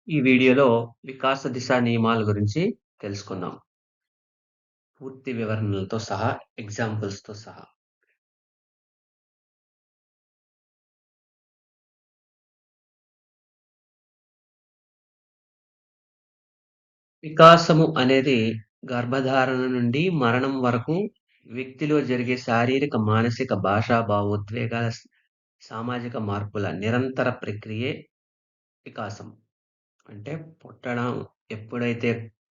ఈ వీడియోలో వికాస దిశా నియమాల గురించి తెలుసుకుందాం. పూర్తి వివరణలతో సహా, ఎగ్జాంపుల్స్‌తో సహా. వికాసము అనేది గర్భధారణ నుండి మరణం వరకు వ్యక్తిలో జరిగే శారీరక, మానసిక, భాషా, భావోద్వేగాల సామాజిక మార్పుల నిరంతర ప్రక్రియే వికాసం. అంటే పుట్టడం ఎప్పుడైతే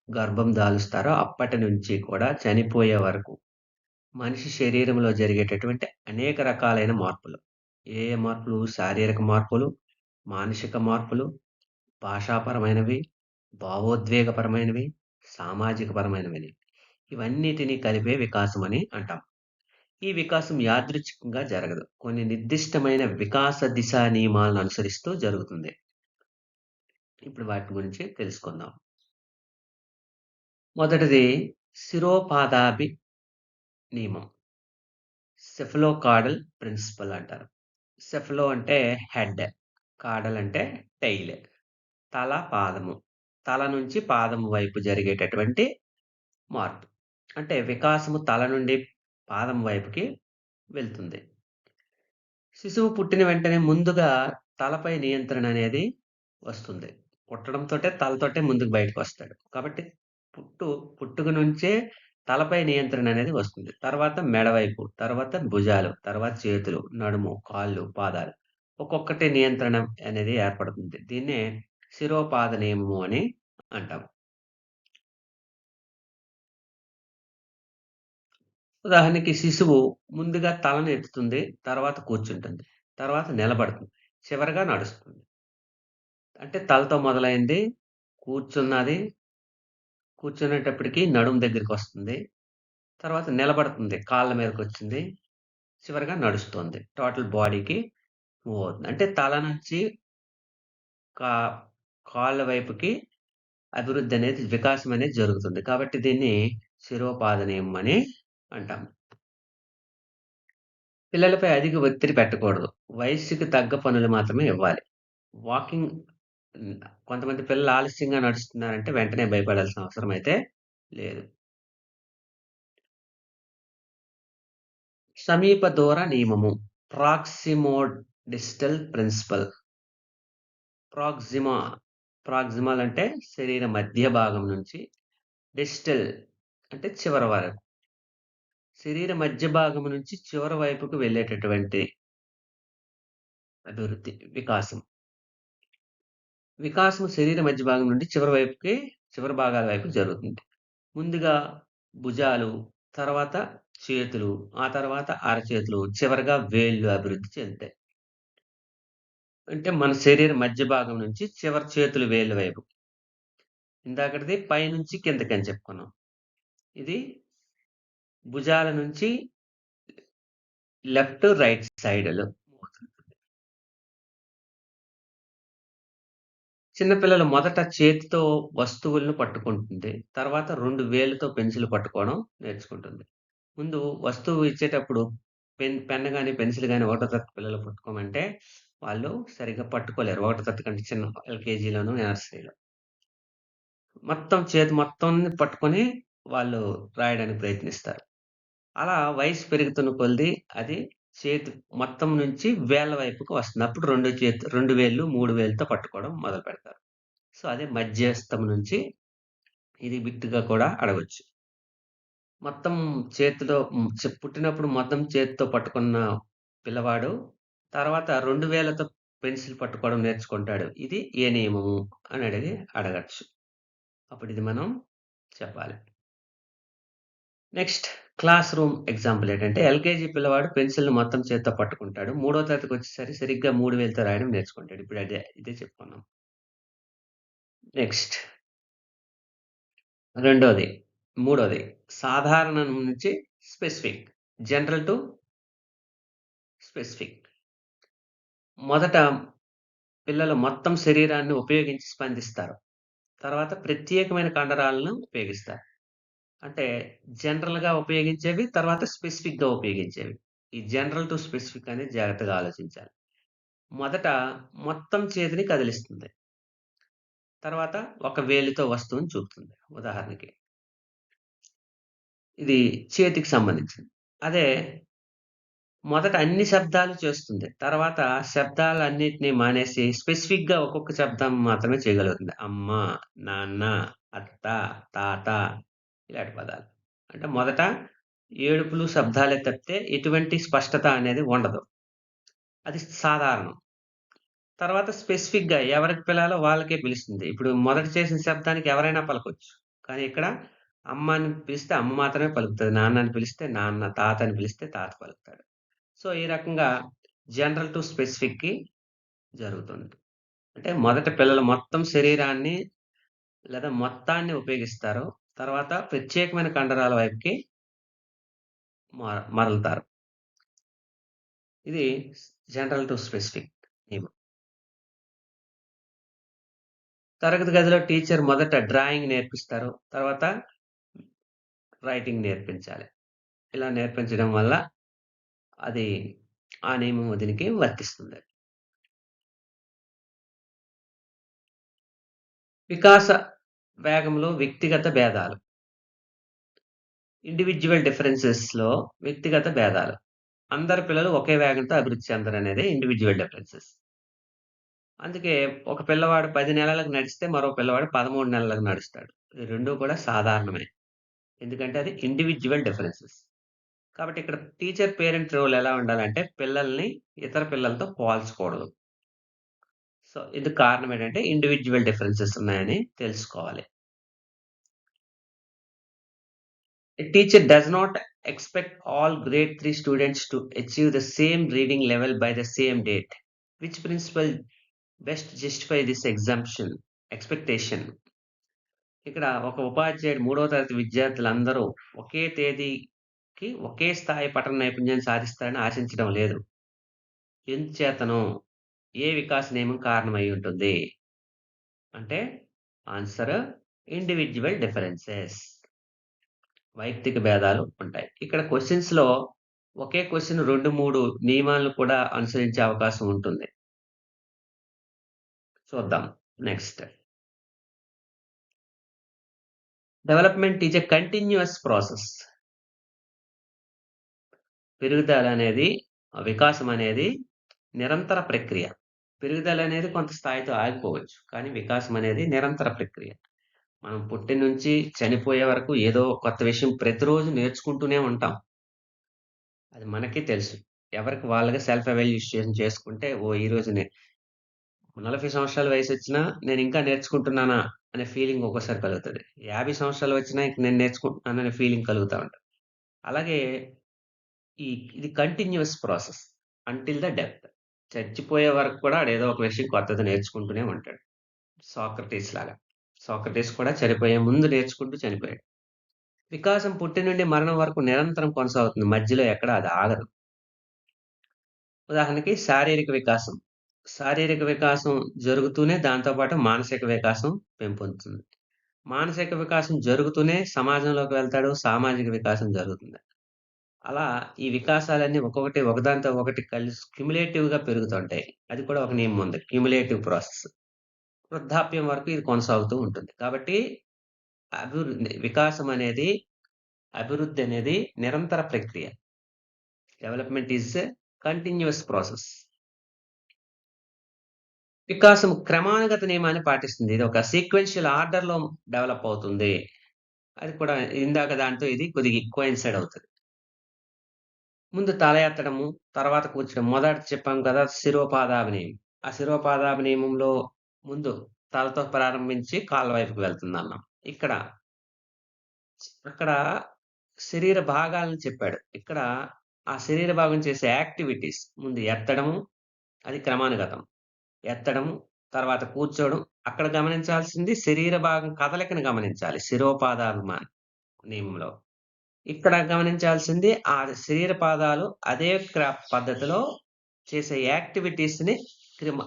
గర్భం దాలుస్తారో అప్పటి నుంచి కూడా చనిపోయే వరకు మనిషి శరీరంలో జరిగేటటువంటి అనేక రకాలైన మార్పులు. ఏ ఏ మార్పులు? శారీరక మార్పులు, మానసిక మార్పులు, భాషాపరమైనవి, భావోద్వేగపరమైనవి, సామాజికపరమైనవని. ఇవన్నిటిని కలిపే వికాసమని అంటాం. ఈ వికాసం యాదృచ్ఛికంగా జరగదు. కొన్ని నిర్దిష్టమైన వికాస దిశా నియమాలను అనుసరిస్తూ జరుగుతుంది. ఇప్పుడు వాటి గురించి తెలుసుకుందాం. మొదటిది శిరోపాదాభి నియమం. సెఫలోకార్డల్ ప్రిన్సిపల్ అంటారు. సెఫలో అంటే హెడ్. కాడల్ అంటే టెయిల్. తల, పాదము. తల నుంచి పాదం వైపు జరిగేటటువంటి మార్పు. అంటే వికాసము తల నుండి పాదం వైపుకి వెళ్తుంది. శిశువు పుట్టిన వెంటనే ముందుగా తలపై నియంత్రణ అనేది వస్తుంది. పుట్టడంతోటే తలతోటే ముందుకు బయటకొస్తాడు. కాబట్టి పుట్టు పుట్టుక నుంచే తలపై నియంత్రణ అనేది వస్తుంది. తర్వాత మెడ వైపు, తర్వాత భుజాలు, తర్వాత చేతులు, నడుము, కాళ్ళు, పాదాలు. ఒక్కొక్కటి నియంత్రణ అనేది ఏర్పడుతుంది. దీన్నే శిరోపాద నియమము అని అంటాం. ఉదాహరణకి శిశువు ముందుగా తలను ఎత్తుతుంది. తర్వాత కూర్చుంటుంది. తర్వాత నిలబడుతుంది. చివరగా నడుస్తుంది. అంటే తలతో మొదలైంది. కూర్చున్నది. కూర్చునేటప్పటికి నడుము దగ్గరికొస్తుంది. తర్వాత నిలబడుతుంది. కాళ్ళ మీదకొచ్చింది. చివరగా నడుస్తుంది. టోటల్ బాడీకి మూవ్ అవుతుంది. అంటే తల నుంచి కా కాళ్ళ వైపుకి అభివృద్ధి అనేది, వికాసం అనేది జరుగుతుంది. కాబట్టి దీన్ని శిరోపాద నియమం అని అంటాం. పిల్లలపై అధిక ఒత్తిడి పెట్టకూడదు. వయస్సుకి తగ్గ పనులు మాత్రమే ఇవ్వాలి. వాకింగ్ హ్మ్. కొంతమంది పిల్లలు ఆలస్యంగా నడుస్తున్నారంటే వెంటనే భయపడాల్సిన అవసరం అయితే లేదు. సమీప దూర నియమము. ప్రాక్సిమో డిస్టల్ ప్రిన్సిపల్. ప్రాక్సిమా ప్రాక్సిమల్ అంటే శరీర మధ్య భాగం నుంచి, డిస్టల్ అంటే చివర వరకు. శరీర మధ్య భాగం నుంచి చివరి వైపుకు వెళ్ళేటటువంటి అభివృద్ధి, వికాసం. వికాసం శరీర మధ్య భాగం నుండి చివరి వైపుకి, చివరి భాగాల వైపుకి జరుగుతుంది. ముందుగా భుజాలు, తర్వాత చేతులు, ఆ తర్వాత అరచేతులు, చివరగా వేళ్ళు అభివృద్ధి చెందుతాయి. అంటే మన శరీర మధ్య భాగం నుంచి చివరి చేతులు వేళ్ళ వైపు. ఇందాకటిది పైనుంచి కిందకని చెప్పుకున్నాం. ఇది భుజాల నుంచి లెఫ్ట్, రైట్ సైడులు. చిన్న పిల్లలు మొదట చేతితో వస్తువులను పట్టుకుంటుంది. తర్వాత 2 వేళ్ళతో పెన్సిల్ పట్టుకోవడం నేర్చుకుంటుంది. ముందు వస్తువు ఇచ్చేటప్పుడు పెన్ గాని, పెన్సిల్ గాని ఒకటో తరగతి పిల్లలు పట్టుకోమంటే వాళ్ళు సరిగ్గా పట్టుకోలేరు. ఒకటో తరగతి కంటే చిన్న ఎల్‌కేజీలోను, నర్సరీలో. మొత్తం చేతి మొత్తాన్ని పట్టుకొని వాళ్ళు రాయడానికి ప్రయత్నిస్తారు. అలా వయసు పెరుగుతున్న కొలిది అది చేతి మొత్తం నుంచి వేళ్ళ వైపుకి వస్తుంది. అప్పుడు 2 వేళ్ళు, 3 వేళ్ళతో పట్టుకోవడం మొదలుపెడతారు. సో, అదే మధ్యస్థం నుంచి ఇది బిట్టుగా కూడా అడగొచ్చు. మొత్తం చేతిలో పుట్టినప్పుడు మొత్తం చేత్తో పట్టుకున్న పిల్లవాడు తర్వాత 2 వేళ్ళతో పెన్సిల్ పట్టుకోవడం నేర్చుకుంటాడు. ఇది ఏ నియమము అని అడగొచ్చు. అప్పుడు ఇది మనం చెప్పాలి. నెక్స్ట్ క్లాస్ రూమ్ ఎగ్జాంపుల్ ఏంటంటే ఎల్‌కేజీ పిల్లవాడు పెన్సిల్‌ని మొత్తం చేత్తో పట్టుకుంటాడు. మూడో తరగతికొచ్చేసరికి సరిగ్గా 3 వేలతో రాయడం నేర్చుకుంటాడు. ఇప్పుడు ఇదే చెప్పుకున్నాం. నెక్స్ట్ రెండోది, మూడోది సాధారణం నుంచి స్పెసిఫిక్. General to specific. మొదట పిల్లలు మొత్తం శరీరాన్ని ఉపయోగించి స్పందిస్తారు. తర్వాత ప్రత్యేకమైన కండరాలను ఉపయోగిస్తారు. అంటే జనరల్‌గా ఉపయోగించేవి, తర్వాత స్పెసిఫిక్‌గా ఉపయోగించేవి. ఈ జనరల్ టు స్పెసిఫిక్ అనేది జాగ్రత్తగా ఆలోచించాలి. మొదట మొత్తం చేతిని కదిలిస్తుంది. తర్వాత ఒక వేలితో వస్తువుని చూపుతుంది. ఉదాహరణకి. ఇది చేతికి సంబంధించింది. అదే మొదట అన్ని శబ్దాలు చేస్తుంది. తర్వాత శబ్దాలన్నిటిని మానేసి స్పెసిఫిక్‌గా ఒక్కొక్క శబ్దం మాత్రమే చేయగలుగుతుంది. అమ్మ, నాన్న, అత్త, తాత ఇలాంటి పదాలు. అంటే మొదట ఏడుపులు, శబ్దాలే తప్పితే ఎటువంటి స్పష్టత అనేది ఉండదు. అది సాధారణం. తర్వాత స్పెసిఫిక్‌గా ఎవరికి పిలాలో వాళ్ళకే పిలుస్తుంది. ఇప్పుడు మొదట చేసిన శబ్దానికి ఎవరైనా పలకొచ్చు. కానీ ఇక్కడ అమ్మ అని పిలిస్తే అమ్మ మాత్రమే పలుకుతది. నాన్న అని పిలిస్తే నాన్న, తాత అని పిలిస్తే తాత పలుకుతాడు. సో, ఈ రకంగా జనరల్ టు స్పెసిఫిక్‌కి జరుగుతుంది. అంటే మొదట పిల్లలు మొత్తం శరీరాన్ని లేదా మొత్తాన్ని ఉపయోగిస్తారు. తర్వాత ప్రత్యేకమైన కండరాల వైపుకి మరలుతారు. ఇది జనరల్ టు స్పెసిఫిక్ నియమం. తరగతి గదిలో టీచర్ మొదట డ్రాయింగ్ నేర్పిస్తారు. తర్వాత రైటింగ్ నేర్పించాలి. ఇలా నేర్పించడం వల్ల అది ఆ నియమం దీనికి వర్తిస్తుంది. వికాస వేగంలో వ్యక్తిగత భేదాలు. ఇండివిడ్యువల్ డిఫరెన్సెస్‌లో వ్యక్తిగత భేదాలు. అందరు పిల్లలు ఒకే వేగంతో అభివృద్ధి చెందరనేదే ఇండివిడ్యువల్ డిఫరెన్సెస్. అందుకే ఒక పిల్లవాడు 10 నెలలకు నడిస్తే మరో పిల్లవాడు 13 నెలలకు నడుస్తాడు. ఈ 2 కూడా సాధారణమే. ఎందుకంటే అది ఇండివిడ్యువల్ డిఫరెన్సెస్. కాబట్టి ఇక్కడ టీచర్, పేరెంట్ రోల్ ఎలా ఉండాలంటే పిల్లల్ని ఇతర పిల్లలతో పోల్చకూడదు. సో, ఇందుకు కారణం ఏంటంటే ఇండివిడ్యువల్ డిఫరెన్సెస్ ఉన్నాయని తెలుసుకోవాలి. A teacher does not expect all grade 3 students to achieve the same reading level by the same date. Which principle best justify this expectation? ఇక్కడ ఒక ఉపాధ్యాయుడు 3వ తరగతి విద్యార్థులందరూ ఒకే తేదీకి ఒకే స్థాయి పఠన నైపుణ్యాన్ని సాధిస్తారని ఆశించడం లేదు. ఎందుచేతనో? ఏ వికాస నియమం కారణమై ఉంటుంది? అంటే ఆన్సర్ ఇండివిడ్యువల్ డిఫరెన్సెస్. వైయక్తిక భేదాలు ఉంటాయి. ఇక్కడ క్వెషన్స్‌లో ఒకే క్వెషన్ 2, 3 నియమాలను కూడా అనుసరించే అవకాశం ఉంటుంది. చూద్దాం next. Development is a continuous process. పెరుగుదల అనేది, వికాసం అనేది నిరంతర ప్రక్రియ. పెరుగుదల అనేది కొంత స్థాయితో ఆగిపోవచ్చు. కానీ వికాసం అనేది నిరంతర ప్రక్రియ. మనం పుట్టిన నుంచి చనిపోయే వరకు ఏదో కొత్త విషయం ప్రతిరోజు నేర్చుకుంటూనే ఉంటాం. అది మనకే తెలుసు. ఎవరికి వాళ్ళుగా సెల్ఫ్ ఎవాల్యుయేషన్ చేసుకుంటే, ఓహ్! ఈరోజు 40 సంవత్సరాల వయసొచ్చినా నేనింకా నేర్చుకుంటున్నానా అనే ఫీలింగ్ ఒక్కోసారి కలుగుతది. 50 సంవత్సరాలు వచ్చినా ఇంక నేను నేర్చుకుంటున్నాననే ఫీలింగ్ కలుగుతా ఉంటది. అలాగే ఈ ఇది continuous process until the death. చచ్చిపోయే వరకు కూడా ఆడేదో ఒక విషయం కొత్తది నేర్చుకుంటూనే ఉంటాడు. సాక్రటీస్ లాగా. సాక్రటీస్ కూడా చనిపోయే ముందు నేర్చుకుంటూ చనిపోయాడు. వికాసం పుట్టి నుండి మరణం వరకు నిరంతరం కొనసాగుతుంది. మధ్యలో ఎక్కడ అది ఆగదు. ఉదాహరణకి శారీరక వికాసం. శారీరక వికాసం జరుగుతూనే దాంతో పాటు మానసిక వికాసం పెంపొందుతుంది. మానసిక వికాసం జరుగుతూనే సమాజంలోకి వెళ్తాడు. సామాజిక వికాసం జరుగుతుంది. అలా ఈ వికాసాలన్నీ ఒక్కొక్కటి ఒకదానితో ఒకటి కలిసి క్యుములేటివ్‌గా పెరుగుతుంటాయి. అది కూడా ఒక నియమం ఉంది. Cumulative process. వృద్ధాప్యం వరకు ఇది కొనసాగుతూ ఉంటుంది. కాబట్టి వికాసం అనేది, అభివృద్ధి అనేది నిరంతర ప్రక్రియ. Development is a continuous process. వికాసం క్రమానుగత నియమాన్ని పాటిస్తుంది. ఇది ఒక సీక్వెన్షియల్ ఆర్డర్‌లో డెవలప్ అవుతుంది. అది కూడా ఇందాక దాంతో ఇది కొద్దిగా కోయిన్సైడ్ అవుతది. ముందు తల ఎత్తడము, తర్వాత కూర్చోడం. మొదట చెప్పాం కదా! శిరోపాదాభినయం. ఆ శిరోపాదాభినయమంలో ముందు తలతో ప్రారంభించి కాళ్ళ వైపుకి వెళ్తుందన్నాం. ఇక్కడ అక్కడ శరీర భాగాలను చెప్పాడు. ఇక్కడ ఆ శరీర భాగం చేసే యాక్టివిటీస్ ముందు ఎత్తడము, అది క్రమానుగతం. ఎత్తడం, తర్వాత కూర్చోవడం. అక్కడ గమనించాల్సింది శరీర భాగం కదలికను గమనించాలి. శిరోపాదాభిమానం నియమంలో. ఇక్కడ గమనించాల్సింది ఆ శరీర పాదాలు అదే పద్ధతిలో చేసే యాక్టివిటీస్‌ని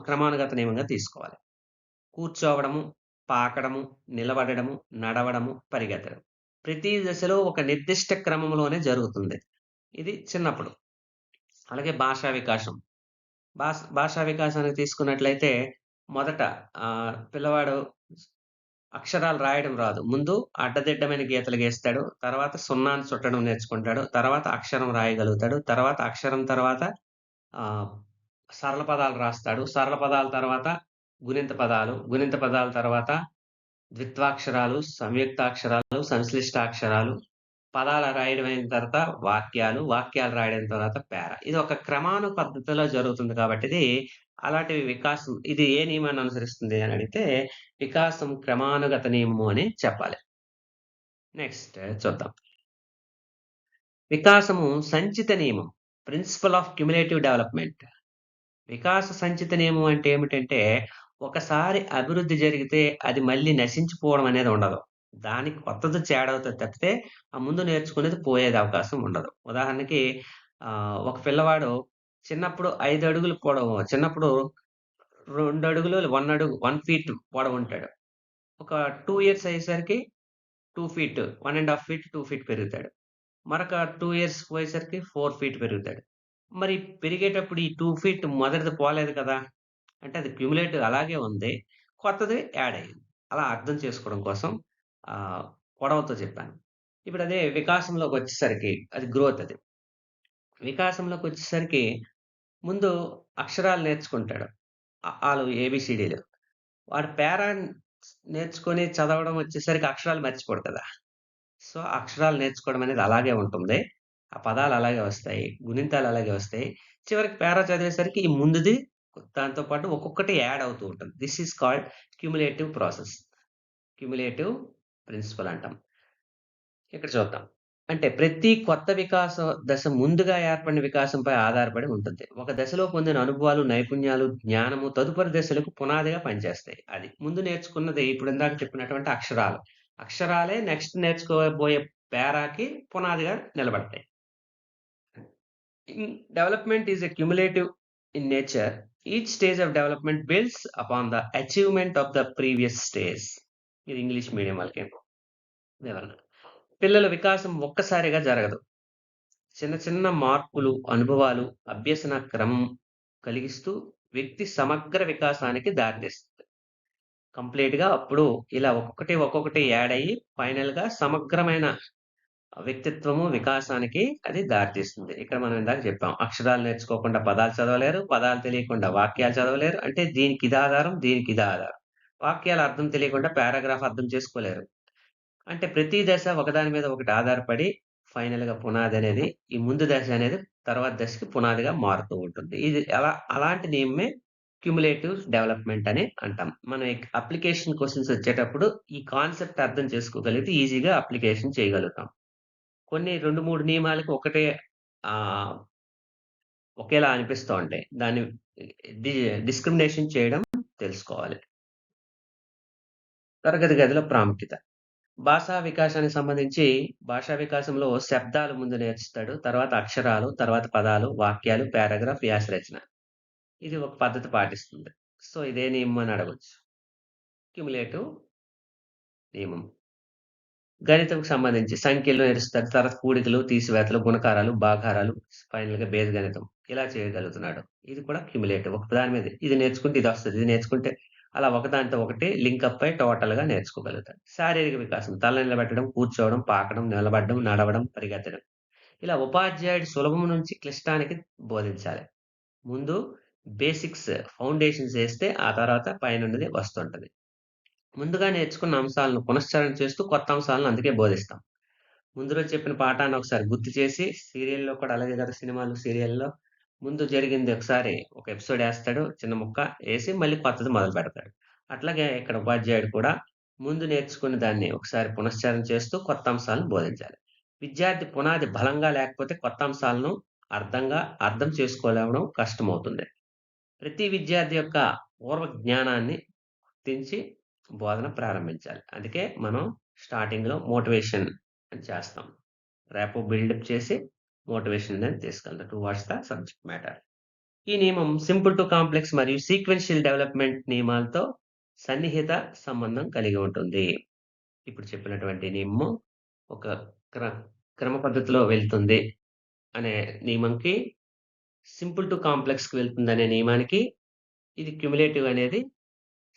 క్రమానుగత నియమంగా తీసుకోవాలి. కూర్చోవడము, పాకడము, నిలబడడము, నడవడము, పరిగెత్తడం. ప్రతి దశలో ఒక నిర్దిష్ట క్రమంలోనే జరుగుతుంది. ఇది చిన్నప్పుడు. అలాగే భాషా వికాసం. భాషా వికాసానికి తీసుకున్నట్లయితే మొదట పిల్లవాడు అక్షరాలు రాయడం రాదు. ముందు అడ్డదిడ్డమైన గీతలు గీస్తాడు. తర్వాత సున్నాను చుట్టడం నేర్చుకుంటాడు. తర్వాత అక్షరం రాయగలుగుతాడు. తర్వాత అక్షరం తర్వాత ఆహ్, సరళ పదాలు రాస్తాడు. సరళ పదాల తర్వాత గుణింత పదాలు. గుణింత పదాల తర్వాత ద్విత్వాక్షరాలు, సంయుక్తాక్షరాలు, సంశ్లిష్టాక్షరాలు, పదాలు రాయడం అయిన తర్వాత వాక్యాలు, వాక్యాలు రాయడం తర్వాత ఇది ఒక క్రమాను పద్ధతిలో జరుగుతుంది కాబట్టి అలాంటి వికాసం ఇది ఏ నియమాన్ని అనుసరిస్తుంది అని అడిగితే, వికాసం క్రమానుగత నియమము అని చెప్పాలి. నెక్స్ట్ చూద్దాం. వికాసము సంచిత నియమం. Principle of cumulative development. వికాస సంచిత నియమం అంటే ఏమిటంటే, ఒకసారి అభివృద్ధి జరిగితే అది మళ్ళీ నశించిపోవడం అనేది ఉండదు. దానికి కొత్తది యాడ్ అవుతది తప్పితే, ఆ ముందు నేర్చుకునేది పోయేది అవకాశం ఉండదు. ఉదాహరణకి ఒక పిల్లవాడు చిన్నప్పుడు 5 అడుగులు పొడవు చిన్నప్పుడు 2 అడుగులు, 1 ఫీట్ పొడవుంటాడు. ఒక 2 ఇయర్స్ అయ్యేసరికి 2 ఫీట్, 1 ½ ఫీట్, 2 ఫీట్ పెరుగుతాడు. మరొక 2 ఇయర్స్ పోయేసరికి 4 ఫీట్ పెరుగుతాడు. మరి పెరిగేటప్పుడు ఈ 2 ఫీట్ మొదటిది పోలేదు కదా! అంటే అది క్యుములేటివ్ అలాగే ఉంది. కొత్తది యాడ్ అయింది. అలా అర్థం చేసుకోవడం కోసం ఆహ్, పొడవుతో చెప్పాను. ఇప్పుడదే వికాసంలోకొచ్చేసరికి అది గ్రోత్ అది. వికాసంలోకొచ్చేసరికి ముందు అక్షరాలు నేర్చుకుంటాడు. ఆలు, ఏబీసీడీలు. వాడు నేర్చుకొని చదవడం వచ్చేసరికి అక్షరాలు మర్చిపోడు కదా! సో, అక్షరాలు నేర్చుకోవడం అనేది అలాగే ఉంటుంది. ఆ పదాలు అలాగే వస్తాయి. గుణింతాలు అలాగే వస్తాయి. చివరికి చదివేసరికి ఈ ముందుది దాంతో పాటు ఒక్కొక్కటి యాడ్ అవుతూ ఉంటుంది. This is called cumulative process. Cumulative principle అంటాం. ఇక్కడ చూద్దాం. అంటే ప్రతి కొత్త వికాస దశ ముందుగా ఏర్పడిన వికాసంపై ఆధారపడి ఉంటుంది. ఒక దశలో పొందిన అనుభవాలు, నైపుణ్యాలు, జ్ఞానము తదుపరి దశలకు పునాదిగా పనిచేస్తాయి. అది. ముందు నేర్చుకున్నది ఇప్పుడు ఇందాక చెప్పినటువంటి అక్షరాలు. అక్షరాలే నెక్స్ట్ నేర్చుకోబోయే పేరాకి పునాదిగా నిలబడతాయి. Development is a cumulative in nature. Each stage of development builds upon the achievement of the previous stage. ఇది ఇంగ్లీష్ మీడియం వాళ్ళకి వివరణ. పిల్లల వికాసం ఒక్కసారిగా జరగదు. చిన్న చిన్న మార్పులు, అనుభవాలు, అభ్యసన క్రమం కలిగిస్తూ వ్యక్తి సమగ్ర వికాసానికి దారితీస్తుంది. కంప్లీట్‌గా అప్పుడు ఇలా ఒక్కొక్కటి యాడ్ అయ్యి ఫైనల్‌గా సమగ్రమైన వ్యక్తిత్వము వికాసానికి అది దారితీస్తుంది. ఇక్కడ మనం ఇందాక చెప్పాం. అక్షరాలు నేర్చుకోకుండా పదాలు చదవలేరు. పదాలు తెలియకుండా వాక్యాలు చదవలేరు. అంటే దీనికి ఇది ఆధారం, దీనికి ఇది ఆధారం. వాక్యాల అర్థం తెలియకుండా పారాగ్రాఫ్ అర్థం చేసుకోలేరు. అంటే ప్రతి దశ ఒకదాని మీద ఒకటి ఆధారపడి ఫైనల్‌గా పునాదనేది ఈ ముందు దశ అనేది తర్వాత దశకి పునాదిగా మారుతూ ఉంటుంది. ఇది అలాంటి నేమే క్యుములేటివ్ డెవలప్‌మెంట్ అని అంటాం. మనం అప్లికేషన్ క్వెషన్స్ వచ్చేటప్పుడు ఈ కాన్సెప్ట్ అర్థం చేసుకోగలిగితే ఈజీగా అప్లికేషన్ చేయగలుగుతాం. కొన్ని 2, 3 నియమాలకి ఒకటే ఆహ్, ఒకేలా అనిపిస్తూ ఉంటాయి. దాన్ని డి డిస్క్రిమినేషన్ చేయడం తెలుసుకోవాలి. తరగతి గదిలో ప్రాముఖ్యత. భాషా వికాసానికి సంబంధించి భాషా వికాసంలో శబ్దాలు ముందు నేర్చుతాడు. తర్వాత అక్షరాలు, తర్వాత పదాలు, వాక్యాలు, పారాగ్రాఫ్, వ్యాస రచన. ఇది ఒక పద్ధతి పాటిస్తుంది. సో, ఇదే నియమం అని అడగొచ్చు. క్యుములేటివ్ నియమం. గణితంకి సంబంధించి సంఖ్యలు నేరుస్తాడు. తర్వాత కూడికలు, తీసివేతలు, గుణకారాలు, భాగాహారాలు, ఫైనల్‌గా బీజగణితం. ఇలా చేయగలుగుతున్నాడు. ఇది కూడా క్యుములేటివ్. ఒక దాని మీద ఇది నేర్చుకుంటే ఇదొస్తది. ఇది నేర్చుకుంటే అలా ఒకదానితో ఒకటి లింకప్ అయి టోటల్‌గా నేర్చుకోగలుగుతాడు. శారీరక వికాసం. తల నిలబెట్టడం, కూర్చోవడం, పాకడం, నిలబడడం, నడవడం, పరిగెత్తడం. ఇలా ఉపాధ్యాయుడు సులభం నుంచి క్లిష్టానికి బోధించాలి. ముందు బేసిక్స్, ఫౌండేషన్స్ ఏస్తే ఆ తర్వాత పైనున్నది వస్తుంటది. ముందుగా నేర్చుకున్న అంశాలను పునశ్చరణ చేస్తూ కొత్త అంశాలను అందుకే బోధిస్తాం. ముందు రోజు చెప్పిన పాఠాన్ని ఒకసారి గుర్తు చేసి సీరియల్‌లో కూడా అలాగే కదా! సినిమాలు, సీరియల్‌లో ముందు జరిగింది ఒకసారి ఒక ఎపిసోడ్ ఏస్తాడు. చిన్న ముక్క ఏసి మళ్ళీ కొత్తది మొదలుపెడతాడు. అట్లాగే ఇక్కడ ఉపాధ్యాయుడు కూడా ముందు నేర్చుకున్న దాన్ని ఒకసారి పునశ్చరణ చేస్తూ కొత్త అంశాలను బోధించాలి. విద్యార్థి పునాది బలంగా లేకపోతే కొత్త అంశాలను అర్థం చేసుకోలేవడం కష్టమవుతుంది. ప్రతి విద్యార్థి యొక్క పూర్వ జ్ఞానాన్ని గుర్తించి బోధన ప్రారంభించాలి. అందుకే మనం స్టార్టింగ్‌లో మోటివేషన్ అని చేస్తాం. ర్యాపో బిల్డప్ చేసి మోటివేషన్ అనేది తీసుకెళ్తాం టువర్డ్స్ ద సబ్జెక్ట్ మ్యాటర్. ఈ నియమం సింపుల్ టు కాంప్లెక్స్ మరియు సీక్వెన్షియల్ డెవలప్‌మెంట్ నియమాలతో సన్నిహిత సంబంధం కలిగి ఉంటుంది. ఇప్పుడు చెప్పినటువంటి నియమం ఒక క్ర క్రమ పద్ధతిలో వెళ్తుంది అనే నియమంకి, సింపుల్ టు కాంప్లెక్స్‌కి వెళ్తుందనే నియమానికి ఇది క్యుములేటివ్ అనేది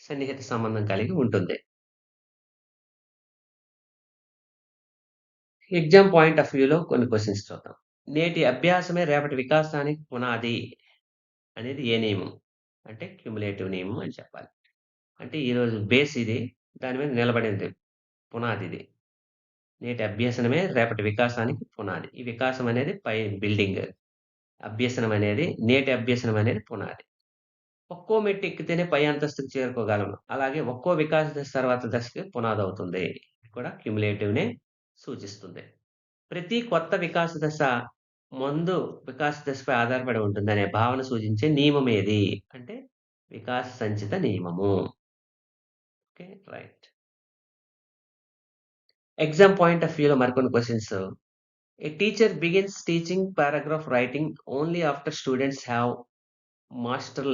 సన్నిహిత సంబంధం కలిగి ఉంటుంది. ఎగ్జామ్ పాయింట్ ఆఫ్ వ్యూలో కొన్ని క్వెషన్స్ చూద్దాం. నేటి అభ్యాసమే రేపటి వికాసానికి పునాది అనేది ఏ నియమం? అంటే క్యుములేటివ్ నియమం అని చెప్పాలి. అంటే ఈరోజు బేస్ ఇది. దాని మీద నిలబడింది పునాదిది. నేటి అభ్యసనమే రేపటి వికాసానికి పునాది. ఈ వికాసం అనేది పై బిల్డింగ్. అభ్యసనం అనేది నేటి అభ్యసనం అనేది పునాది. ఒక్కో మెట్టు ఎక్కితేనే పై అంతస్తుకు చేరుకోగలం. అలాగే ఒక్కో వికాస దశ తర్వాత దశకి పునాదవుతుంది. ఇది కూడా క్యుములేటివ్‌నే సూచిస్తుంది. ప్రతి కొత్త వికాస దశ ముందు వికాస దశపై ఆధారపడి ఉంటుందనే భావన సూచించే నియమం ఏది? అంటే వికాస సంచిత నియమము. Okay. Right. Exam point of వ్యూలో మరికొన్ని questions. A teacher begins teaching paragraph writing only after students have mastered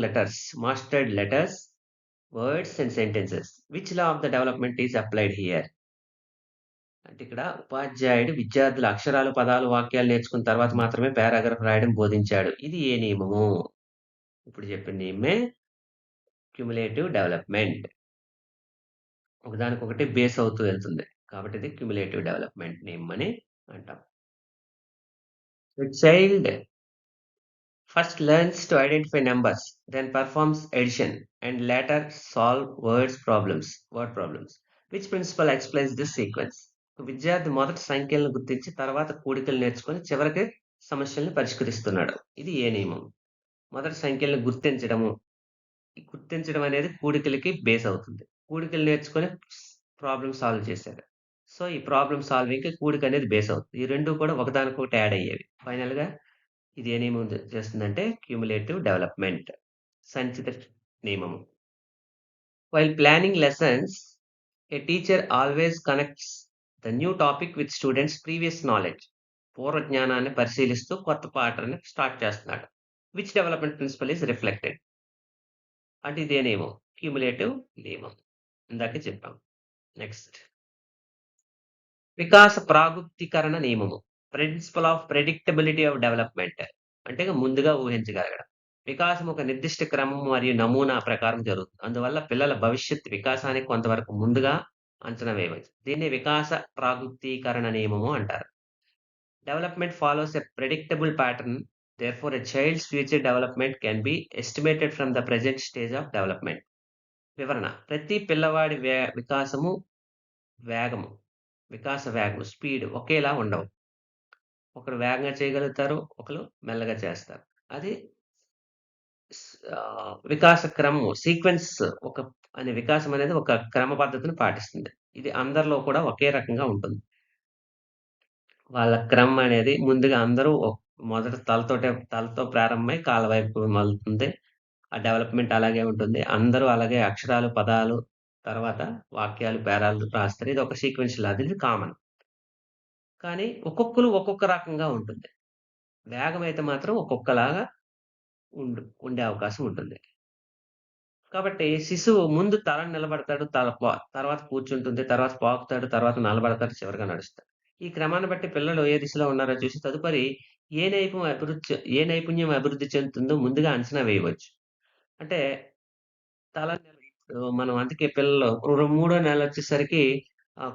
letters, words and sentences. Which law of the development is applied here? అంటే ఇక్కడ ఉపాధ్యాయుడు విద్యార్థుల అక్షరాలు, పదాలు, వాక్యాలు నేర్చుకున్న తర్వాత మాత్రమే పారాగ్రాఫ్ రాయడం బోధించాడు. ఇది ఏ నియమము? ఇప్పుడు చెప్పిన నియమమే క్యుములేటివ్ డెవలప్‌మెంట్. ఒకదానికొకటి బేస్ అవుతూ వెళ్తుంది. కాబట్టి ఇది క్యుములేటివ్ డెవలప్‌మెంట్ నియమం అని అంటాం. A child first learns to identify numbers, then performs addition, and later solve word problems. Which principle explains this sequence? విద్యార్థి మొదట సంఖ్యలను గుర్తించి తర్వాత కూడికలు నేర్చుకొని చివరికి సమస్యల్ని పరిష్కరిస్తున్నాడు. ఇది ఏ నియమం? మొదట సంఖ్యలను గుర్తించడము. ఈ గుర్తించడం అనేది కూడికలకి బేస్ అవుతుంది. కూడికలు నేర్చుకొని ప్రాబ్లమ్ సాల్వ్ చేశాడు. సో, ఈ ప్రాబ్లమ్ సాల్వింగ్‌కి కూడిక అనేది బేస్ అవుతుంది. ఈ 2 కూడా ఒకదానికొకటి యాడ్ అయ్యేవి. ఫైనల్‌గా ఇది ఏ నియమం చేస్తుందంటే క్యుములేటివ్ డెవలప్‌మెంట్. సంచిత నియమము. While planning lessons, a teacher always connects the new topic with students' previous knowledge. పూర్వ జ్ఞానాన్ని పరిశీలిస్తూ కొత్త పాఠాన్ని స్టార్ట్ చేస్తున్నాడు. Which development principal is reflected? అంటే ఇదే నియమం. క్యుములేటివ్ నియమం. ఇందాకే చెప్పాం. నెక్స్ట్. వికాస ప్రాగుప్తీకరణ నియమము. Principle of predictability of development. అంటే ముందుగా ఊహించగలగడం. వికాసం ఒక నిర్దిష్ట క్రమం మరియు నమూనా ప్రకారం జరుగుతుంది. అందువల్ల పిల్లల భవిష్యత్ వికాసానికి కొంతవరకు ముందుగా అంచనా వేయవచ్చు. దీన్ని వికాస ప్రాగుప్తీకరణ నియమము అంటారు. Development follows a predictable pattern. Therefore, a child's future development can be estimated from the present stage of development. వివరణ. ప్రతి పిల్లవాడి వికాసము వేగము, వికాస వేగం, స్పీడ్ ఒకేలా ఉండవు. ఒకరు వేగంగా చేయగలుగుతారు. ఒకళ్ళు మెల్లగా చేస్తారు. అది వికాస క్రమం సీక్వెన్స్ ఒక వికాసం అనేది ఒక క్రమ పద్ధతిని పాటిస్తుంది. ఇది అందరిలో కూడా ఒకే రకంగా ఉంటుంది. వాళ్ళ క్రమం అనేది ముందుగా అందరూ మొదట తలతో ప్రారంభమై కాళ్ళ వైపు మళ్లుతుంది. ఆ డెవలప్‌మెంట్ అలాగే ఉంటుంది. అందరూ అలాగే అక్షరాలు, పదాలు తర్వాత వాక్యాలు, పేరాలు రాస్తారు. ఇదొక సీక్వెన్షియల్ అది కామన్. కానీ ఒక్కొక్కళ్ళు ఒక్కొక్క రకంగా ఉంటుంది. వేగమైతే మాత్రం ఒక్కొక్కలాగా ఉండే అవకాశం ఉంటుంది. కాబట్టి శిశువు ముందు తల నిలబడతాడు. తర్వాత కూర్చుంటుంది. తర్వాత పాకుతాడు. తర్వాత నిలబడతాడు. చివరగా నడుస్తాడు. ఈ క్రమాన్ని బట్టి పిల్లలు ఏ దిశలో ఉన్నారో చూసి తదుపరి ఏ నైపుణ్యం అభివృద్ధి చెందుతుందో ముందుగా అంచనా వేయవచ్చు. అంటే తల మనం అందుకే పిల్లలు మూడో నెలొచ్చేసరికి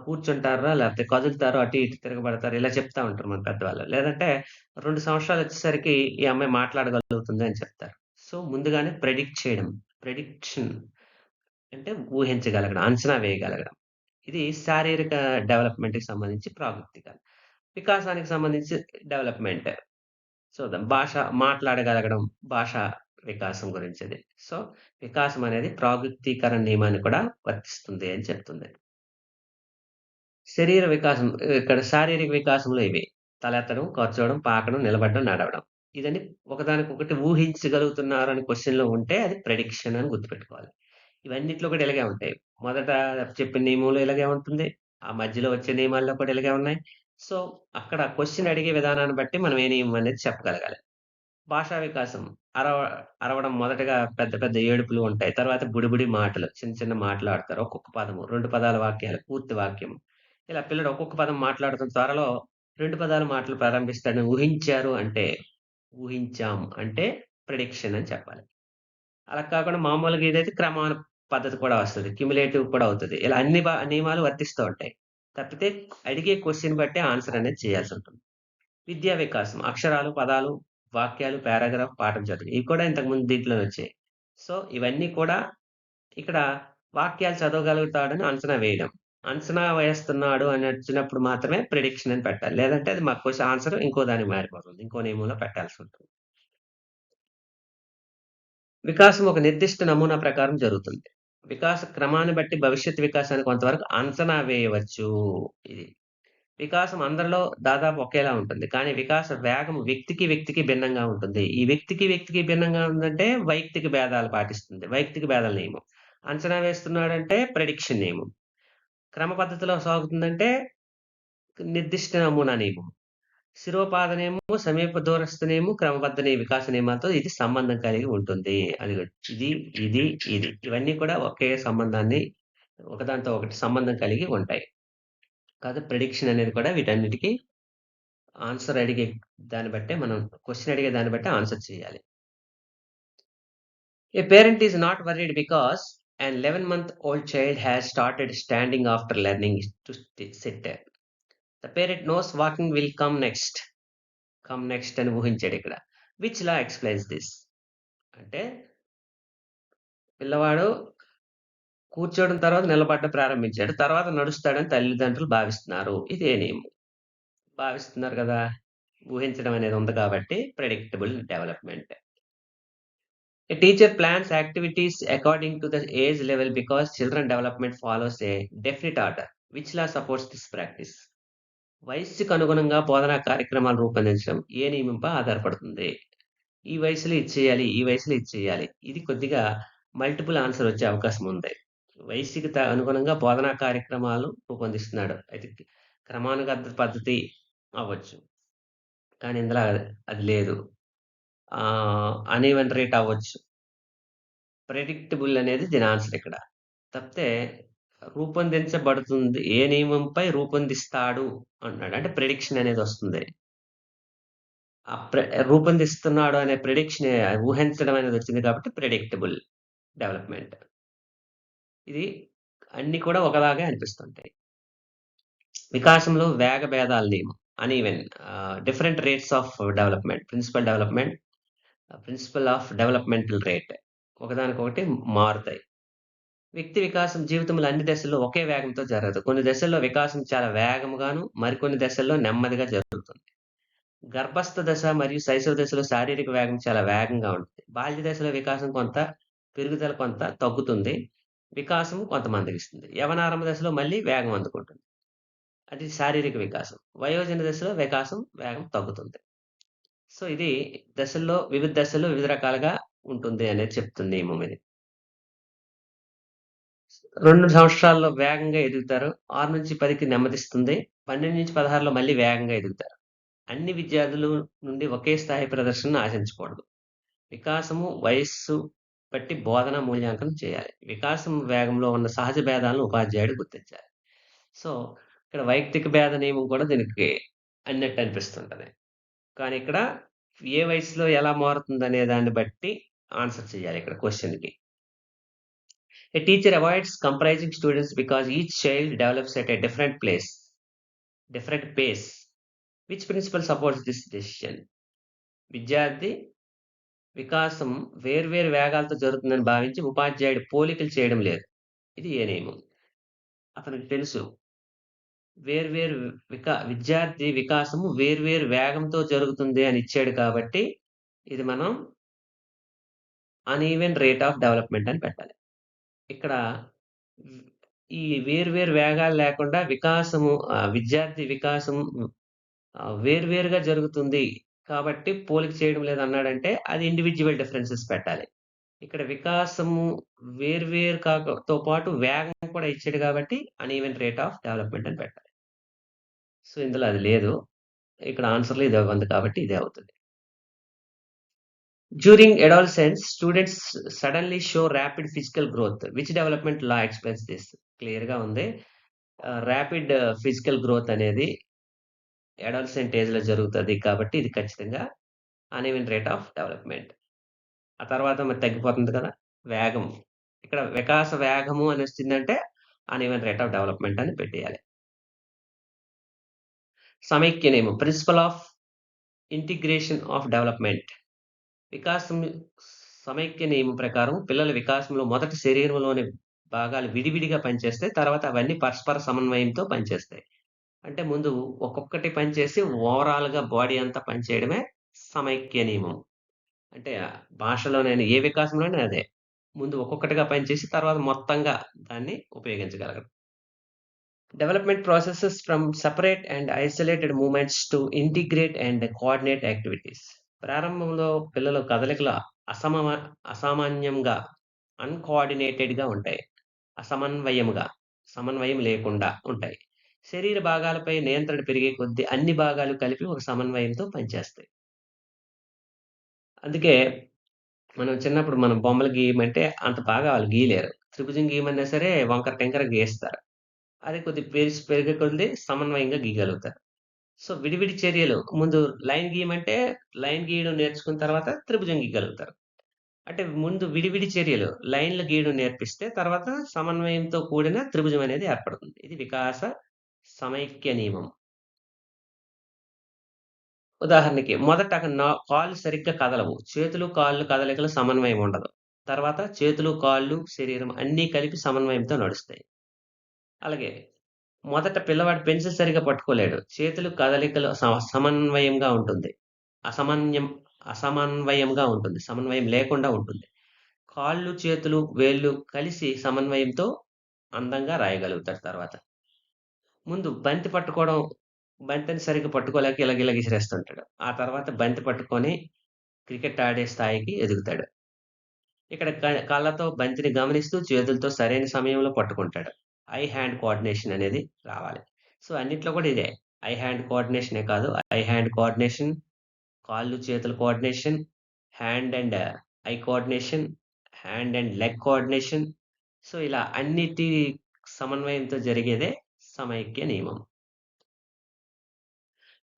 కూర్చుంటార్రా లేకపోతే కదులుతారు, అటు ఇటు తిరగబడతారు ఇలా చెప్తా ఉంటారు మన పెద్దవాళ్ళు. లేదంటే 2 సంవత్సరాలొచ్చేసరికి ఈ అమ్మాయి మాట్లాడగలుగుతుంది అని చెప్తారు. సో, ముందుగానే ప్రెడిక్ట్ చేయడం. ప్రెడిక్షన్ అంటే ఊహించగలగడం, అంచనా వేయగలగడం. ఇది శారీరక డెవలప్‌మెంట్‌కి సంబంధించి ప్రాముఖ్యత. వికాసానికి సంబంధించి డెవలప్‌మెంట్. చూద్దాం. మాట్లాడగలగడం, భాష వికాసం గురించిది. సో, వికాసం అనేది ప్రాగుప్తీకరణ నియమాన్ని కూడా వర్తిస్తుంది అని చెప్తుంది. శరీర వికాసం ఇక్కడ శారీరక వికాసంలో ఇవి. తలెత్తడం, కూర్చోవడం, పాకడం, నిలబడడం, నడవడం. ఇదని ఒకదానికొకటి ఊహించగలుగుతున్నారని క్వెషన్‌లో ఉంటే అది ప్రెడిక్షన్ అని గుర్తుపెట్టుకోవాలి. ఇవన్నిట్లో కూడా ఇలాగే ఉంటాయి. మొదట చెప్పిన నియమంలో ఇలాగే ఉంటుంది. ఆ మధ్యలో వచ్చే నియమాల్లో కూడా ఇలాగే ఉన్నాయి. సో, అక్కడ క్వెషన్ అడిగే విధానాన్ని బట్టి మనం ఏ నియమం అనేది చెప్పగలగాలి. భాషా వికాసం. అరవ అరవడం మొదటగా పెద్ద పెద్ద ఏడుపులు ఉంటాయి. తర్వాత బుడిబుడి మాటలు. చిన్న చిన్న మాటలాడతారు. ఒక్కొక్క పదము, 2 పదాల వాక్యాలు, పూర్తి వాక్యం. ఇలా పిల్లడు ఒక్కొక్క పదం మాట్లాడుతున్న త్వరలో 2 పదాల మాటలు ప్రారంభిస్తాడని ఊహించారు అంటే, ఊహించాం అంటే ప్రిడిక్షన్ అని చెప్పాలి. అలా కాకుండా మామూలుగా ఇదైతే పద్ధతి కూడా వస్తది. క్యుములేటివ్ కూడా అవుతది. ఇలా అన్ని నియమాలు వర్తిస్తూ ఉంటాయి. తప్పితే అడిగే క్వెషన్ బట్టే ఆన్సర్ అనేది చేయాల్సుంటుంది. విద్యా వికాసం అక్షరాలు, పదాలు, వాక్యాలు, పారాగ్రాఫ్, పాఠం చదువు. ఇవి కూడా ఇంతకుముందు దీంట్లోనే వచ్చాయి. సో, ఇవన్నీ కూడా ఇక్కడ వాక్యాలు చదవగలుగుతాడని అంచనా వేయడం. అంచనా వేస్తున్నాడు అని వచ్చినప్పుడు మాత్రమే ప్రిడిక్షన్ అని పెట్టాలి. లేదంటే అది మా ఆన్సర్ ఇంకో దానికి మారిపోతుంది. ఇంకో నియమంలో పెట్టాల్సుంటుంది. వికాసం ఒక నిర్దిష్ట నమూనా ప్రకారం జరుగుతుంది. వికాస క్రమాన్ని బట్టి భవిష్యత్ వికాసాన్ని కొంతవరకు అంచనా వేయవచ్చు. ఇది. వికాసం అందరిలో దాదాపు ఒకేలా ఉంటుంది. కానీ వికాస వేగం వ్యక్తికి, వ్యక్తికి భిన్నంగా ఉంటుంది. ఈ వ్యక్తికి, వ్యక్తికి భిన్నంగా ఉందంటే వైయక్తిక భేదాలు పాటిస్తుంది. వైయక్తిక భేదాల నియమం. అంచనా వేస్తున్నాడంటే ప్రిడిక్షన్ నియమం. క్రమ పద్ధతిలో సాగుతుందంటే నిర్దిష్ట నమూనా నియమం. శిరోపాదనేమో సమీప దూరస్థనేమో వికాస నియమాలతో ఇది సంబంధం కలిగి ఉంటుంది. ఇది, ఇది, ఇది. ఇవన్నీ కూడా ఒకే సంబంధాన్ని ఒకదానితో ఒకటి సంబంధం కలిగి ఉంటాయి. కాకపోతే ప్రిడిక్షన్ అనేది కూడా వీటన్నిటికి ఆన్సర్ అడిగే దాన్ని బట్టే మనం క్వెషన్ అడిగే దాన్ని బట్టి ఆన్సర్ చేయాలి. A parent is not worried because an 11-month-old child has started standing after learning to sit. The parent knows walking will come next అని ఊహించాడు ఇక్కడ. Which law explains this? అంటే పిల్లవాడు కూర్చోవడం తర్వాత నిలబడడం ప్రారంభించాడు. తర్వాత నడుస్తాడని తల్లిదండ్రులు భావిస్తున్నారు. ఇదే నియమం. భావిస్తున్నారు కదా! ఊహించడం అనేది ఉంది కాబట్టి predictable development. A teacher plans activities according to the age level because children development follows a definite order. Which law supports this practice? వయస్సుకు అనుగుణంగా బోధనా కార్యక్రమాలు రూపొందించడం ఏ నియమంపై ఆధారపడుతుంది? ఈ వయసులో ఇది చేయాలి, ఈ వయసులో ఇది చేయాలి. ఇది కొద్దిగా మల్టిపుల్ ఆన్సర్ వచ్చే అవకాశం ఉంది. వయస్సుకి అనుగుణంగా బోధనా కార్యక్రమాలు రూపొందిస్తున్నాడు. అయితే క్రమానుగత పద్ధతి అవ్వచ్చు. కానీ ఇందులో అది లేదు. అన్‌ఈవెన్ రేట్ అవ్వచ్చు. ప్రెడిక్టబుల్ అనేది దీని ఆన్సర్ ఇక్కడ. తప్పితే రూపొందించబడుతుంది. ఏ నియమంపై రూపొందిస్తాడు అన్నాడు. అంటే ప్రిడిక్షన్ అనేదొస్తుంది. ఆ రూపొందిస్తున్నాడు అనే ప్రిడిక్షన్ ఊహించడం అనేది వచ్చింది కాబట్టి ప్రెడిక్టబుల్ డెవలప్‌మెంట్. ఇది అన్నీ కూడా ఒకలాగే అనిపిస్తుంటాయి. వికాసంలో వేగ భేదాల నియమం. Uneven different rates of development. Principle of developmental rate. ఒకదానికొకటి మారుతాయి. వ్యక్తి వికాసం జీవితంలో అన్ని దశల్లో ఒకే వేగంతో జరగదు. కొన్ని దశల్లో వికాసం చాలా వేగముగాను, మరికొన్ని దశల్లో నెమ్మదిగా జరుగుతుంది. గర్భస్థ దశ మరియు శైశవ దశలో శారీరక వేగం చాలా వేగంగా ఉంటుంది. బాల్య దశలో వికాసం కొంత, పెరుగుదల కొంత తగ్గుతుంది. వికాసం కొంత మందగిస్తుంది. యవనారంభ దశలో మళ్ళీ వేగం అందుకుంటుంది. అది శారీరక వికాసం. వయోజన దశలో వేగం తగ్గుతుంది. సో, ఇది వివిధ దశల్లో వివిధ రకాలుగా ఉంటుంది అనేది చెప్తుంది నియమం ఇది. 2 సంవత్సరాల్లో వేగంగా ఎదుగుతారు. 6-10కి నెమ్మదిస్తుంది. 12-16లో మళ్ళీ వేగంగా ఎదుగుతారు. అన్ని విద్యార్థులు నుండి ఒకే స్థాయి ప్రదర్శనను ఆశించకూడదు. వికాసము, వయస్సు బట్టి బోధన మూల్యాంకనం చేయాలి. వికాసం వేగంలో ఉన్న సహజ భేదాలను ఉపాధ్యాయుడు గుర్తించాలి. సో, ఇక్కడ వైయక్తిక భేద నియమం కూడా దీనికి అన్నట్టు అనిపిస్తుంటది. కానీ ఇక్కడ ఏ వయసులో ఎలా మారుతుందనే దాన్ని బట్టి ఆన్సర్ చేయాలి ఇక్కడ క్వెషన్‌కి. A teacher avoids comprising students because each child develops at a different pace. Which principle supports this decision? విద్యార్థి వికాసం వేర్వేరు వేగాలతో జరుగుతుందని భావించి ఉపాధ్యాయుడు పోలికలు చేయడం లేదు. ఇది ఏ నియమం? అతనికి తెలుసు. వేర్వేరు విద్యార్థి వికాసము వేర్వేరు వేగంతో జరుగుతుంది అని ఇచ్చాడు కాబట్టి ఇది మనం అన్‌ఈవెన్ రేట్ ఆఫ్ డెవలప్‌మెంట్ అని పెట్టాలి. ఇక్కడ ఈ వేర్వేరు వేగాలు లేకుండా విద్యార్థి వికాసం వేర్వేరుగా జరుగుతుంది. కాబట్టి పోలిక చేయడం లేదన్నాడంటే అది ఇండివిడ్యువల్ డిఫరెన్సెస్ పెట్టాలి. ఇక్కడ వికాసము వేర్వేరు తో పాటు వేగం కూడా ఇచ్చాడు కాబట్టి అన్‌ఈవెన్ రేట్ ఆఫ్ డెవలప్‌మెంట్ అని పెట్టాలి. సో, ఇందులో అది లేదు. ఇక్కడ ఆన్సర్‌లో ఇదే ఉంది కాబట్టి ఇదే అవుతుంది. During adolescence, students suddenly show rapid physical growth. Which development law explains this? క్లియర్‌గా ఉంది. రాపిడ్ ఫిజికల్ గ్రోత్ అనేది అడాలసెంట్ ఏజ్‌లో జరుగుతది కాబట్టి ఇది ఖచ్చితంగా అన్‌ఈవెన్ రేట్ ఆఫ్ డెవలప్‌మెంట్. ఆ తర్వాత మరి తగ్గిపోతుంది కదా! వేగం. ఇక్కడ వికాస వేగము అనొచ్చిందంటే అన్‌ఈవెన్ రేట్ ఆఫ్ డెవలప్‌మెంట్ అని పెట్టేయాలి. సమైక్య నియమం principle of integration of development. వికాసం సమైక్య నియమం ప్రకారం పిల్లల వికాసంలో మొదట శరీరంలోని భాగాలు విడివిడిగా పనిచేస్తాయి. తర్వాత అవన్నీ పరస్పర సమన్వయంతో పనిచేస్తాయి. అంటే ముందు ఒక్కొక్కటి పనిచేసి ఓవరాల్‌గా బాడీ అంతా పనిచేయడమే సమైక్య నియమం. అంటే భాషలోనైనా ఏ వికాసంలోనైనా అదే. ముందు ఒక్కొక్కటిగా పనిచేసి తర్వాత మొత్తంగా దాన్ని ఉపయోగించగలగడం. Development processes from separate and isolated movements to integrate and coordinate activities. ప్రారంభంలో పిల్లల కదలికలు అసమమ అసామాన్యంగా అన్‌కోఆర్డినేటెడ్‌గా ఉంటాయి. అసమన్వయముగా, సమన్వయం లేకుండా ఉంటాయి. శరీర భాగాలపై నియంత్రణ పెరిగే కొద్దీ అన్ని భాగాలు కలిపి ఒక సమన్వయంతో పనిచేస్తాయి. అందుకే మనం చిన్నప్పుడు మనం బొమ్మలు గీయమంటే అంత బాగా వాళ్ళు గీయలేరు. త్రిభుజం గీయమన్నా సరే వంకర టింకరగా గీస్తారు. అది కొద్దిగా పెరిగే కొద్దీ సమన్వయంగా గీయగలుగుతారు. సో, విడివిడి చర్యలు ముందు లైన్ గీయమంటే లైన్ గీయడం నేర్చుకున్న తర్వాత త్రిభుజం గీయగలుగుతారు. అంటే ముందు విడివిడి చర్యలు లైన్‌లు గీయడం నేర్పిస్తే తర్వాత సమన్వయంతో కూడిన త్రిభుజం అనేది ఏర్పడుతుంది. ఇది వికాస సమైక్య నియమం. ఉదాహరణకి మొదట కాళ్ళు సరిగ్గా కదలవు. చేతులు, కాళ్ళు కదలికలో సమన్వయం ఉండదు. తర్వాత చేతులు, కాళ్ళు, శరీరం అన్నీ కలిపి సమన్వయంతో నడుస్తాయి. అలాగే మొదట పిల్లవాడు పెన్సిల్ సరిగ్గా పట్టుకోలేడు. చేతులు కదలికలు సమన్వయంగా ఉంటుంది. అసమన్యం అసమన్వయంగా ఉంటుంది. సమన్వయం లేకుండా ఉంటుంది. కాళ్ళు, చేతులు, వేళ్ళు కలిసి సమన్వయంతో అందంగా రాయగలుగుతాడు తర్వాత. ముందు బంతి పట్టుకోవడం బంతిని సరిగ్గా పట్టుకోలేక ఇలాగ విసిరేస్తుంటాడు. ఆ తర్వాత బంతి పట్టుకొని క్రికెట్ ఆడే స్థాయికి ఎదుగుతాడు. ఇక్కడ కళ్ళతో బంతిని గమనిస్తూ చేతులతో సరైన సమయంలో పట్టుకుంటాడు. ఐ హ్యాండ్ కోఆర్డినేషన్ అనేది రావాలి. సో, అన్నిట్లో కూడా ఇదే. ఐ హ్యాండ్ కోఆర్డినేషనే కాదు. ఐ హ్యాండ్ కోఆర్డినేషన్, కాళ్ళు, చేతుల coordination, hand and I coordination, hand and leg coordination. So, ఇలా అన్నిటి సమన్వయంతో జరిగేదే సమైక్య నియమం.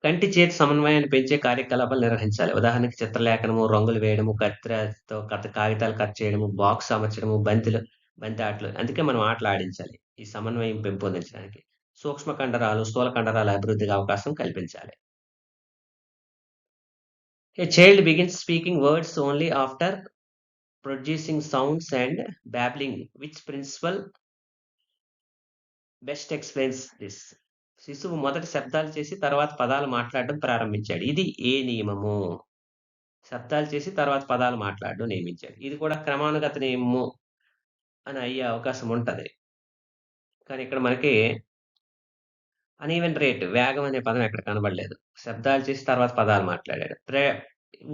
కంటి, చేతి సమన్వయాన్ని పెంచే కార్యకలాపాలు నిర్వహించాలి. ఉదాహరణకి చిత్రలేఖనము, రంగులు వేయడము, కత్తెరతో కాగితాలు కట్ చేయడము, బాక్స్ అమర్చడము, బంతి ఆటలు. అందుకే మనం ఆటలు ఆడించాలి. ఈ సమన్వయం పెంపొందించడానికి. సూక్ష్మ కండరాలు, స్థూల కండరాల అభివృద్ధికి అవకాశం కల్పించాలి. A child begins speaking words only after producing sounds and babbling. Which principle best explains this? శిశువు మొదట శబ్దాలు చేసి తర్వాత పదాలు మాట్లాడడం ప్రారంభించాడు. ఇది ఏ నియమము? శబ్దాలు చేసి తర్వాత పదాలు మాట్లాడడం నియమించాడు. ఇది కూడా క్రమానుగత నియమము అని అయ్యే అవకాశం ఉంటది. కానీ ఇక్కడ మనకి అన్‌ఈవెన్ రేట్ వేగం అనే పదం ఎక్కడ కనబడలేదు. శబ్దాలు చేసి తర్వాత పదాలు మాట్లాడాడు.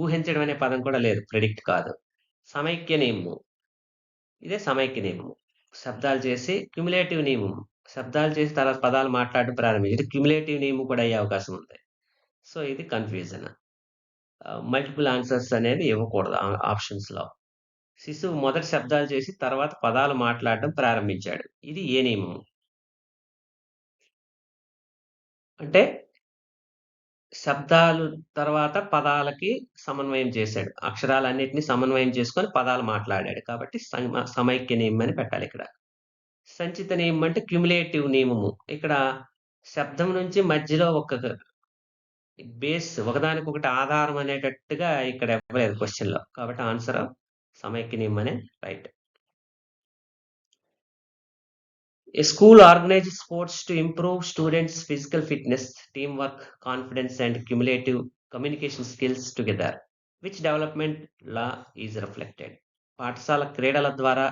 ఊహించడం అనే పదం కూడా లేదు. ప్రెడిక్ట్ కాదు. సమైక్య నియమము. ఇదే సమైక్య నియమము. శబ్దాలు చేసి క్యుములేటివ్ నియమం. శబ్దాలు చేసి తర్వాత పదాలు మాట్లాడడం ప్రారంభించాడు. ఇది క్యుములేటివ్ నియమం కూడా అయ్యే అవకాశం ఉంది. సో, ఇది కన్‌ఫ్యూజన్. మల్టిపుల్ ఆన్సర్స్ అనేవి ఇవ్వకూడదు ఆప్షన్స్‌లో. శిశువు మొదట శబ్దాలు చేసి తర్వాత పదాలు మాట్లాడడం ప్రారంభించాడు. ఇది ఏ నియమము? అంటే శబ్దాలు తర్వాత పదాలకి సమన్వయం చేశాడు. అక్షరాలన్నిటిని సమన్వయం చేసుకొని పదాలు మాట్లాడాడు. కాబట్టి సమైక్య నియమం అని పెట్టాలిక్కడ. సంచిత నియమం అంటే క్యుములేటివ్ నియమము. ఇక్కడ శబ్దం నుంచి మధ్యలో ఒక బేస్ ఒకదానికొకటి ఆధారం అనేటట్టుగా ఇక్కడ ఇవ్వలేదు క్వెషన్‌లో. కాబట్టి ఆన్సర్ సమైక్య నియమం అనే right. A school organizes sports to improve students' physical fitness, teamwork, confidence, and cumulative communication skills together. Which development law is reflected? పాఠశాల క్రీడల ద్వారా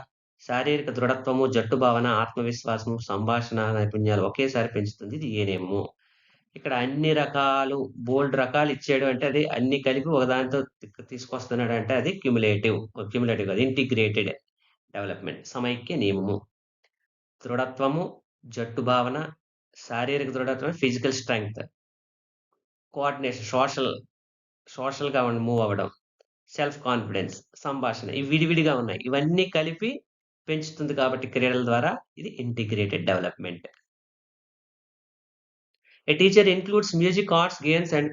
శారీరక దృఢత్వము, జట్టు భావన, ఆత్మవిశ్వాసము, సంభాషణ నైపుణ్యాలు ఒకేసారి పెంచుతుంది. ఇది ఏ నియమము? ఇక్కడ అన్ని రకాలు బోలెడు రకాలు ఇచ్చాడు అంటే అది అన్ని కలిపి ఒకదానితో తీసుకొస్తున్నాడంటే అది క్యుములేటివ్ కాదు. ఇంటిగ్రేటెడ్ డెవలప్‌మెంట్ సమైక్య నియమము. దృఢత్వము, జట్టు భావన, శారీరక దృఢత్వం, ఫిజికల్ స్ట్రెంగ్త్, కోఆర్డినేషన్, సోషల్‌గా మూవ్ అవ్వడం, సెల్ఫ్ కాన్ఫిడెన్స్, సంభాషణ ఇవి విడివిడిగా ఉన్నాయి. ఇవన్నీ కలిపి పెంచుతుంది కాబట్టి క్రీడల ద్వారా ఇది integrated development. A teacher includes music, arts, games and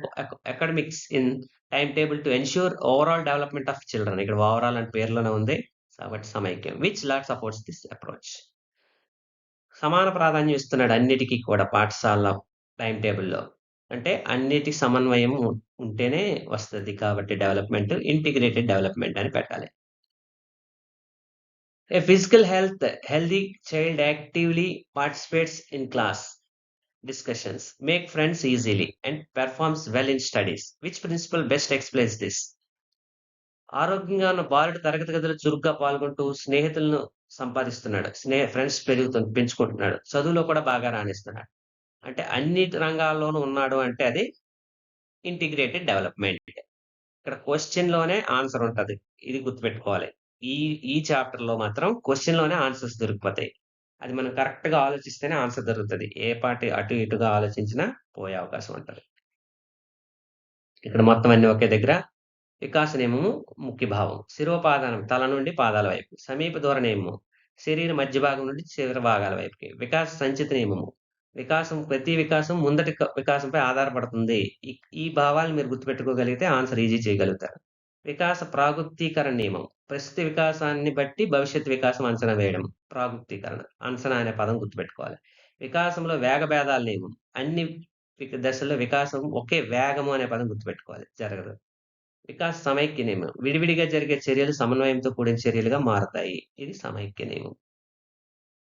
academics in timetable to ensure overall development of children. ఇక్కడ ఓవరాల్ అని పేరులోనే ఉంది. కాబట్టి సమైక్యం. Which lot supports this approach. సమాన ప్రాధాన్యం ఇస్తున్నాడు అన్నిటికి కూడా పాఠశాల టైమ్ టేబుల్‌లో. అంటే అన్నిటి సమన్వయం ఉంటేనే వస్తది కాబట్టి డెవలప్‌మెంట్, ఇంటిగ్రేటెడ్ డెవలప్‌మెంట్ అని పెట్టాలి. A physical healthy child actively participates in class discussions, make friends easily, and performs well in studies. Which principle best explains this? ఆరోగ్యంగా ఉన్న బాలుడు తరగతి గదిలో చురుగ్గా పాల్గొంటూ స్నేహితులను సంపాదిస్తున్నాడు. ఫ్రెండ్స్ పెంచుకుంటున్నాడు. చదువులో కూడా బాగా రాణిస్తున్నాడు. అంటే అన్ని రంగాల్లోనూ ఉన్నాడు అంటే అది ఇంటిగ్రేటెడ్ డెవలప్‌మెంట్. ఇక్కడ క్వెషన్‌లోనే ఆన్సర్ ఉంటది. ఇది గుర్తుపెట్టుకోవాలి. ఈ ఈ చాప్టర్‌లో మాత్రం క్వెషన్‌లోనే ఆన్సర్స్ దొరికిపోతాయి. అది మనం కరెక్ట్‌గా ఆలోచిస్తేనే ఆన్సర్ దొరుకుతది. ఏ పాటి అటు ఇటుగా ఆలోచించినా పోయే అవకాశం ఉంటది. ఇక్కడ మొత్తం అన్నీ ఒకే దగ్గర. వికాస నియమము ముఖ్య భావం. శిరోపాదానం తల నుండి పాదాల వైపు. సమీప దూర నియమము శరీర మధ్య భాగం నుండి చివరి భాగాల వైపుకి. వికాస సంచిత నియమము. ప్రతి వికాసం ముందటి వికాసంపై ఆధారపడుతుంది. ఈ ఈ భావాలు మీరు గుర్తుపెట్టుకోగలిగితే ఆన్సర్ ఈజీ చేయగలుగుతారు. వికాస ప్రాగుప్తీకరణ నియమం. ప్రస్తుత వికాసాన్ని బట్టి భవిష్యత్ వికాసం అంచనా వేయడం. ప్రాగుప్తీకరణ. అంచనా అనే పదం గుర్తుపెట్టుకోవాలి. వికాసంలో వేగ భేదాల నియమం. అన్ని దశల్లో వికాసం ఒకే వేగము అనే పదం గుర్తుపెట్టుకోవాలి. జరగదు. వికాస సమైక్య నియమం. విడివిడిగా జరిగే చర్యలు సమన్వయంతో కూడిన చర్యలుగా మారతాయి. ఇది సమైక్య నియమం.